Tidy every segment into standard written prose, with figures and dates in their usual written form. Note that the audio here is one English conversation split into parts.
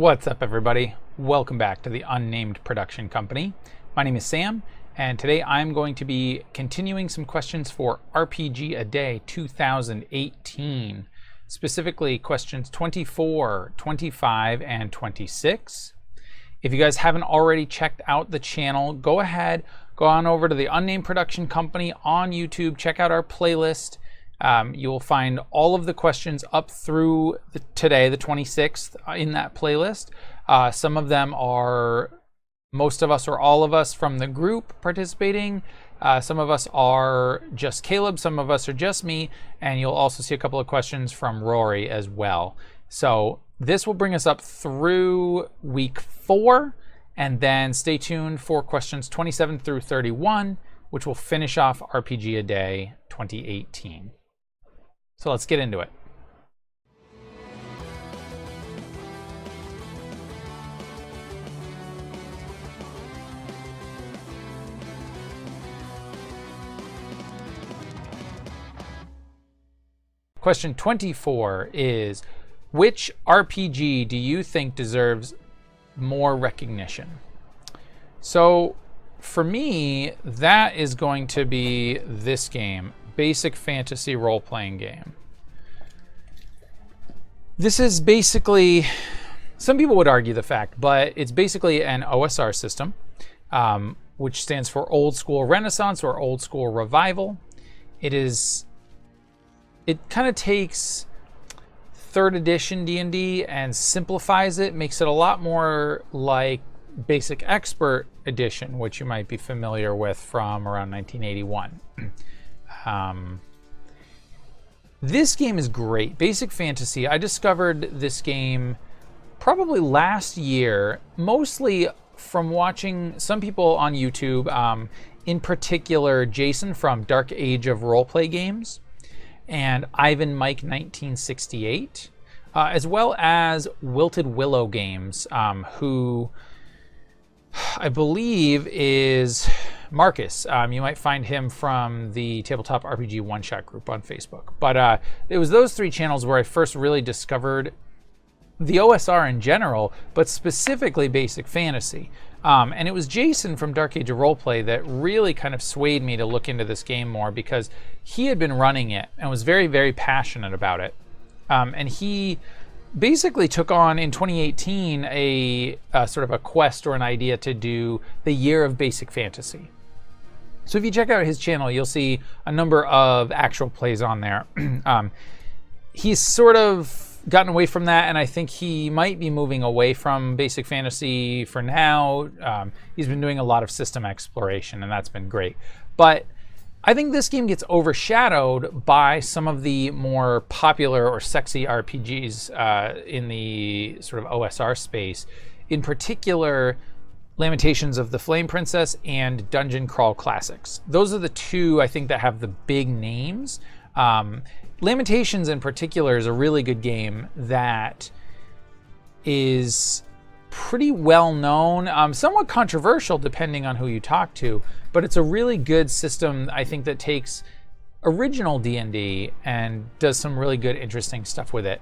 What's up, everybody? Welcome back to the UnNamed Production Company. My name is Sam, and today I'm going to be continuing some questions for RPG A Day 2018, specifically questions 24, 25, and 26. If you guys haven't already checked out the channel, go ahead, go on over to the UnNamed Production Company on YouTube, check out our playlist. You'll find all of the questions up through today, the 26th, in that playlist. Some of them are most of us or all of us from the group participating. Some of us are just Caleb, some of us are just me, and you'll also see a couple of questions from Rory as well. So this will bring us up through week 4, and then stay tuned for questions 27 through 31, which will finish off RPG A Day 2018. So let's get into it. Question 24 is, which RPG do you think deserves more recognition? So for me, that is going to be this game. Basic fantasy role-playing game. This is basically, some people would argue the fact, but it's basically an OSR system, which stands for Old School Renaissance or Old School Revival. It kind of takes 3rd edition D&D and simplifies it, makes it a lot more like Basic Expert Edition, which you might be familiar with from around 1981. This game is great. Basic Fantasy, I discovered this game probably last year, mostly from watching some people on YouTube, in particular Jason from Dark Age of Roleplay Games and Ivan Mike 1968, as well as Wilted Willow Games, who I believe is Marcus. You might find him from the Tabletop RPG One Shot group on Facebook. But it was those 3 channels where I first really discovered the OSR in general, but specifically Basic Fantasy. And it was Jason from Dark Age of Roleplay that really kind of swayed me to look into this game more, because he had been running it and was very, very passionate about it. And he basically took on in 2018 a sort of a quest or an idea to do the Year of Basic Fantasy. So if you check out his channel, you'll see a number of actual plays on there. He's sort of gotten away from that, and I think he might be moving away from Basic Fantasy for now. He's been doing a lot of system exploration, and that's been great. But I think this game gets overshadowed by some of the more popular or sexy RPGs in the sort of OSR space. In particular, Lamentations of the Flame Princess and Dungeon Crawl Classics. Those are the 2 I think that have the big names. Lamentations in particular is a really good game that is pretty well known, somewhat controversial depending on who you talk to, but it's a really good system, I think, that takes original D&D and does some really good, interesting stuff with it.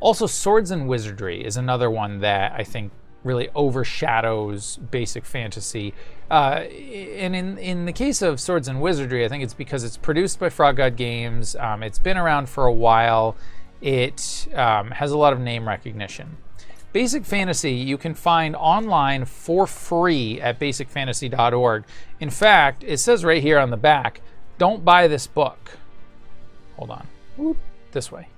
Also, Swords and Wizardry is another one that I think really overshadows Basic Fantasy. And in the case of Swords and Wizardry, I think it's because it's produced by Frog God Games. It's been around for a while. It has a lot of name recognition. Basic Fantasy you can find online for free at basicfantasy.org. In fact, it says right here on the back, don't buy this book. Hold on. Whoop, this way.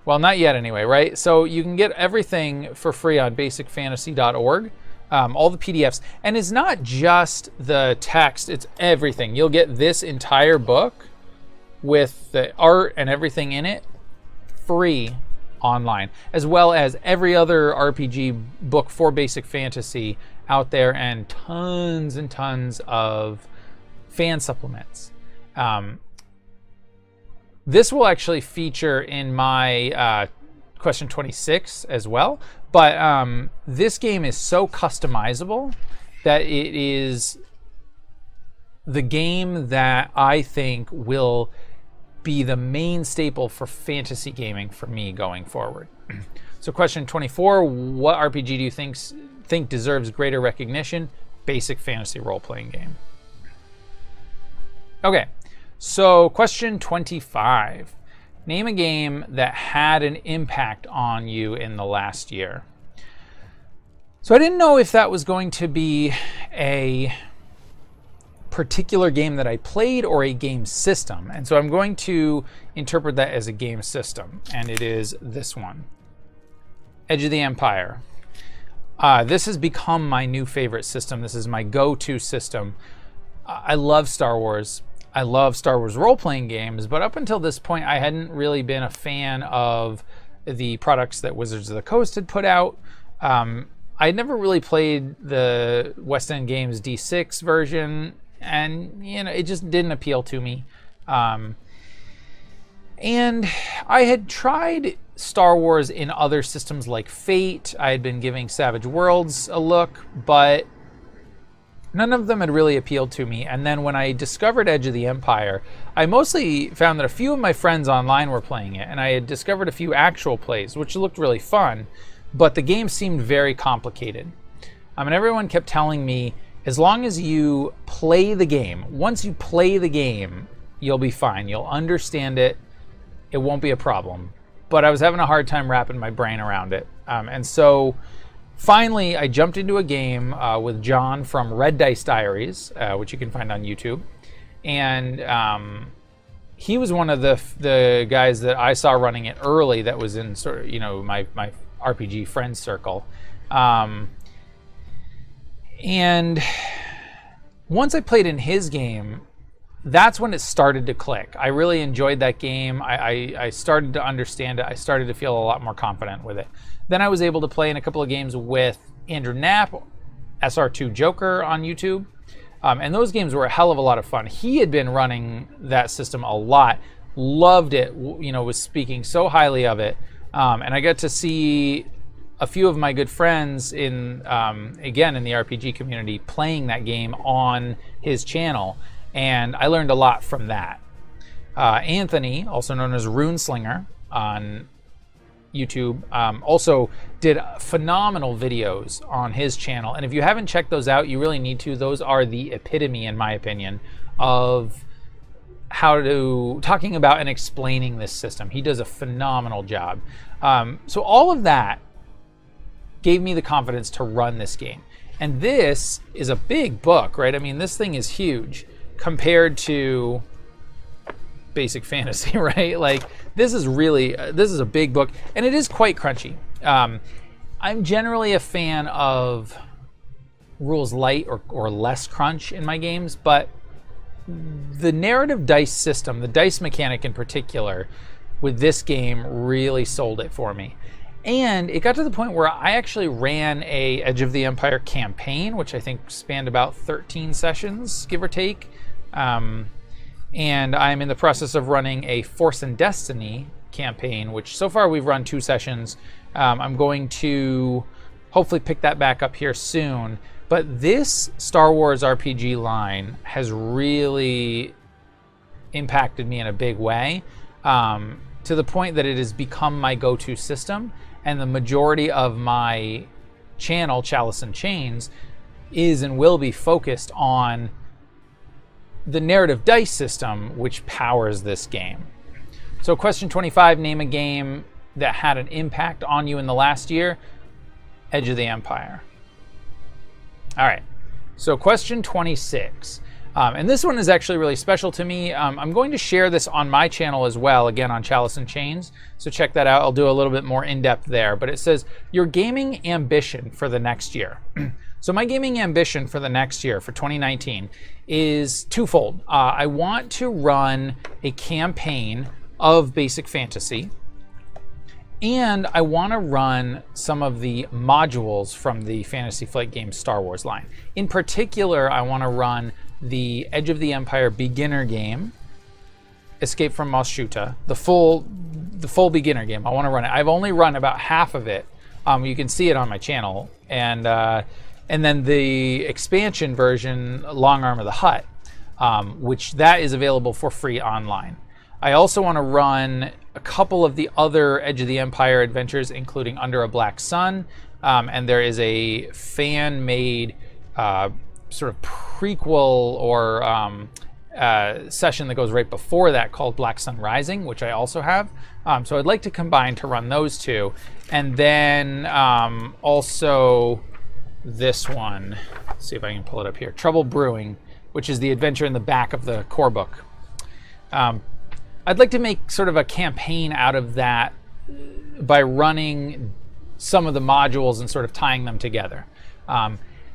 Well, not yet anyway, right? So you can get everything for free on basicfantasy.org, all the PDFs. And it's not just the text, it's everything. You'll get this entire book with the art and everything in it free online, as well as every other RPG book for Basic Fantasy out there, and tons of fan supplements. This will actually feature in my question 26 as well, but this game is so customizable that it is the game that I think will be the main staple for fantasy gaming for me going forward. So question 24, what RPG do you think deserves greater recognition? Basic fantasy role-playing game. Okay, so question 25. Name a game that had an impact on you in the last year. So I didn't know if that was going to be a particular game that I played or a game system. And so I'm going to interpret that as a game system. And it is this one, Edge of the Empire. This has become my new favorite system. This is my go-to system. I love Star Wars. I love Star Wars role-playing games, but up until this point, I hadn't really been a fan of the products that Wizards of the Coast had put out. I'd never really played the West End Games D6 version, and it just didn't appeal to me. And I had tried Star Wars in other systems like Fate. I had been giving Savage Worlds a look, but none of them had really appealed to me. And then when I discovered Edge of the Empire, I mostly found that a few of my friends online were playing it, and I had discovered a few actual plays, which looked really fun, but the game seemed very complicated. And everyone kept telling me, as long as you play the game, once you play the game, you'll be fine. You'll understand it. It won't be a problem. But I was having a hard time wrapping my brain around it. And so finally, I jumped into a game with John from Red Dice Diaries, which you can find on YouTube. And he was one of the guys that I saw running it early that was in sort of, my RPG friend circle. And once I played in his game, that's when it started to click. I really enjoyed that game. I started to understand it. I started to feel a lot more confident with it. Then I was able to play in a couple of games with Andrew Knapp, SR2 Joker on YouTube. And those games were a hell of a lot of fun. He had been running that system a lot, loved it, was speaking so highly of it. And I got to see a few of my good friends again, in the RPG community playing that game on his channel. And I learned a lot from that. Anthony, also known as Runeslinger on YouTube, also did phenomenal videos on his channel. And if you haven't checked those out, you really need to. Those are the epitome, in my opinion, of talking about and explaining this system. He does a phenomenal job. So all of that gave me the confidence to run this game. And this is a big book, right? I mean, this thing is huge compared to basic fantasy, right? Like, this is a big book, and it is quite crunchy. I'm generally a fan of rules light or less crunch in my games, but the narrative dice system, the dice mechanic in particular, with this game really sold it for me. And it got to the point where I actually ran a Edge of the Empire campaign, which I think spanned about 13 sessions, give or take. And I'm in the process of running a Force and Destiny campaign, which so far we've run 2 sessions. I'm going to hopefully pick that back up here soon. But this Star Wars RPG line has really impacted me in a big way, to the point that it has become my go-to system. And the majority of my channel, Chalice and Chains, is and will be focused on the narrative dice system, which powers this game. So question 25, name a game that had an impact on you in the last year. Edge of the Empire. All right, so question 26. And this one is actually really special to me. I'm going to share this on my channel as well, again on Chalice and Chains. So check that out. I'll do a little bit more in-depth there. But it says, your gaming ambition for the next year. So my gaming ambition for the next year, for 2019, is twofold. I want to run a campaign of basic fantasy, and I want to run some of the modules from the Fantasy Flight Games Star Wars line. In particular, I want to run the Edge of the Empire beginner game, Escape from Mos Shuta, the full beginner game. I want to run it. I've only run about half of it. You can see it on my channel, and then the expansion version, Long Arm of the Hutt, which that is available for free online. I also want to run a couple of the other Edge of the Empire adventures, including Under a Black Sun, and there is a fan-made sort of prequel or session that goes right before that called Black Sun Rising, which I also have. So I'd like to combine to run those two. And then also this one, let's see if I can pull it up here, Trouble Brewing, which is the adventure in the back of the core book. I'd like to make sort of a campaign out of that by running some of the modules and sort of tying them together.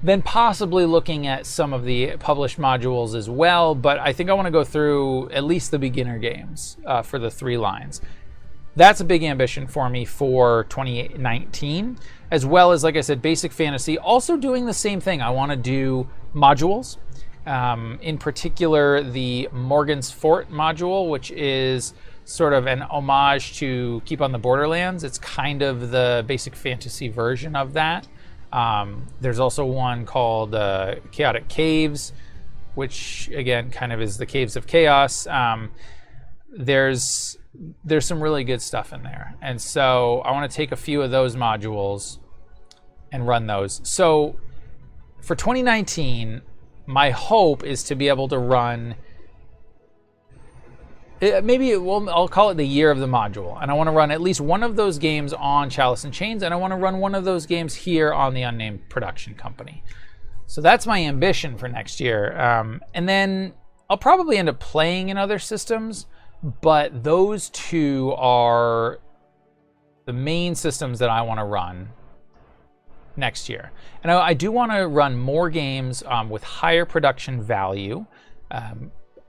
Then possibly looking at some of the published modules as well, but I think I want to go through at least the beginner games for the 3 lines. That's a big ambition for me for 2019, as well as, like I said, Basic Fantasy. Also doing the same thing. I want to do modules, in particular the Morgan's Fort module, which is sort of an homage to Keep on the Borderlands. It's kind of the Basic Fantasy version of that. There's also one called Chaotic Caves, which again kind of is the Caves of Chaos. There's some really good stuff in there, and so I want to take a few of those modules and run those. So for 2019, my hope is to be able to run, I'll call it the year of the module, and I want to run at least one of those games on Chalice and Chains, and I want to run one of those games here on the UnNamed Production Company. So that's my ambition for next year. And then I'll probably end up playing in other systems, but those 2 are the main systems that I want to run next year. And I do want to run more games with higher production value.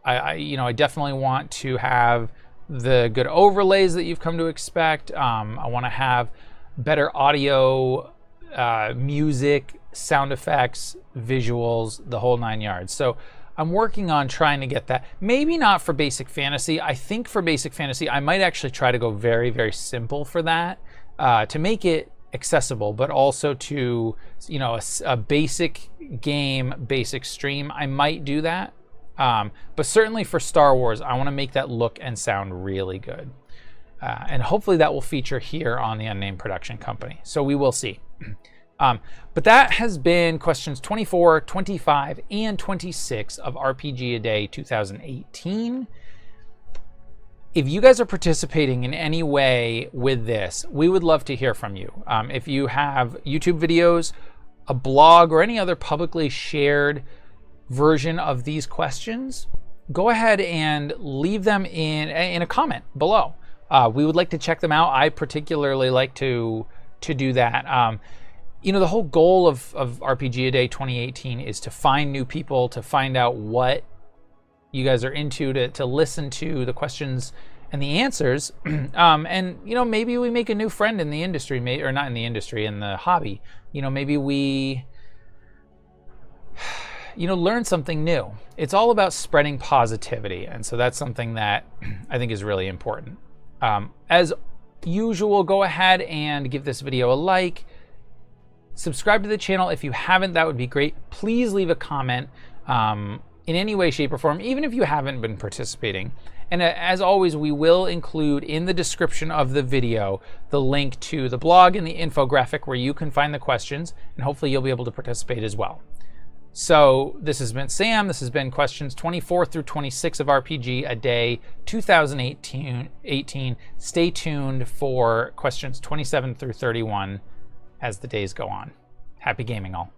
I definitely want to have the good overlays that you've come to expect. I want to have better audio, music, sound effects, visuals, the whole 9 yards. So I'm working on trying to get that. Maybe not for Basic Fantasy. I think for Basic Fantasy, I might actually try to go very, very simple for that, to make it accessible, but also to, a basic game, basic stream. I might do that. But certainly for Star Wars, I want to make that look and sound really good. And hopefully that will feature here on the UnNamed Production Company. So we will see. But that has been questions 24, 25, and 26 of RPG A Day 2018. If you guys are participating in any way with this, we would love to hear from you. If you have YouTube videos, a blog, or any other publicly shared version of these questions, go ahead and leave them in a comment below. We would like to check them out. I particularly like to do that. The whole goal of RPG A Day 2018 is to find new people, to find out what you guys are into, to listen to the questions and the answers. And, maybe we make a new friend in the industry, or not in the industry, in the hobby. Maybe we, learn something new. It's all about spreading positivity. And so that's something that I think is really important. As usual, go ahead and give this video a like. Subscribe to the channel if you haven't. That would be great. Please leave a comment in any way, shape, or form, even if you haven't been participating. And as always, we will include in the description of the video the link to the blog and the infographic where you can find the questions, and hopefully you'll be able to participate as well. So this has been Sam. This has been questions 24 through 26 of RPG A Day 2018. Stay tuned for questions 27 through 31 as the days go on. Happy gaming all.